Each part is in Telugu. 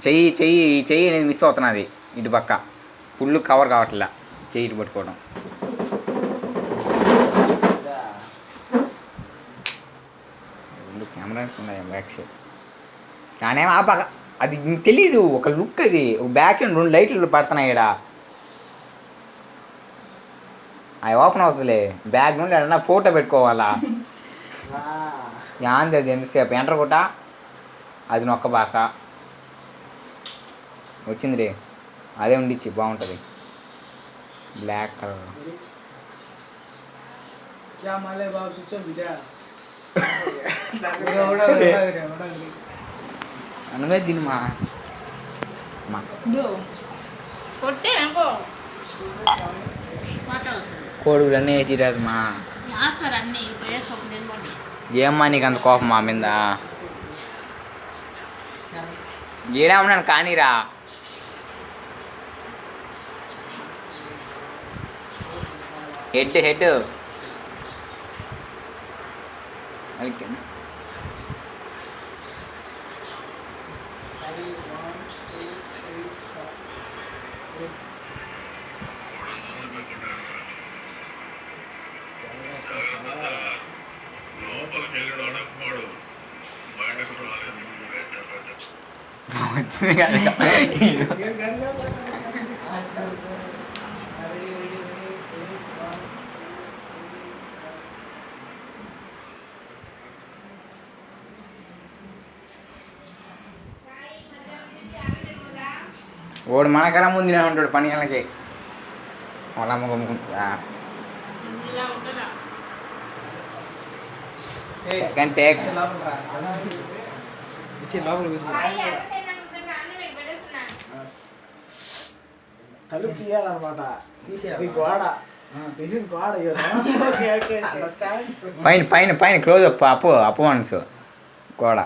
చెయ్యి చెయ్యి చెయ్యి నేను మిస్ అవుతున్నది ఇటు పక్క ఫుల్ కవర్ కావట్లే చెయ్యి ఇటు పట్టుకోవడం. రెండు కెమెరాస్ ఉన్నాయి బ్యాక్ సైడ్ కానీ ఆ పక్క అది తెలీదు ఒక లుక్. అది ఒక బ్యాక్ సైడ్ 2 లైట్లు పడుతున్నాయి ఇక్కడ. అవి ఓపెన్ అవుతుందిలే. బ్యాగ్ నుండి ఏదన్నా ఫోటో పెట్టుకోవాలా యాంది అది ఎంతసేపు ఎంటర్ కొట్ట అది నొక్క బాక వచ్చింది రే. అదే ఉండిచ్చి బాగుంటుంది బ్లాక్ కలర్. అనువే తినుమా కోడుగులు అన్నీ వేసి రాదమ్మా. ఏమ్మా నీకు అంత కోపం మా మీద? ఏడా ఉన్నాను కానీరా. హెడ్ హెడ్ వచ్చింది కదా. వాడు మనకన్నా ముందు ఉంటాడు పని గంటలకి. వాళ్ళ అమ్మ కొమ్ముకుంటుందా కంటే తలుపు తీయాలన్నమాట. తీసేయాలి గోడ. తీసేసి గోడ పైన పైన పైన క్లోజ్ అప్ అప్పు వన్స్ గోడ.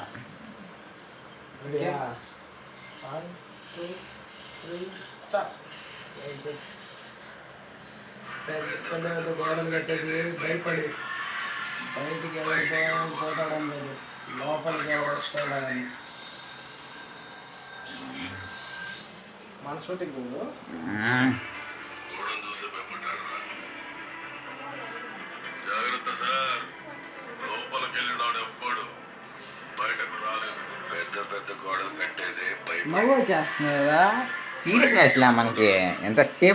గోడలు కట్టేది భయపడి బయటికి ఎవరు పోతాడం లేదు. లోపలికి ఎవరు వస్తాడని మన షూటింగ్ జాగ్రత్త సార్. లోపలికి వెళ్ళినాడు ఎప్పుడు బయటకు రాలేదు. పెద్ద పెద్ద గోడలు కట్టేదే నవ్వు చేస్తున్నారా? సీరియస్నెస్ మనకి ఎంతసేపు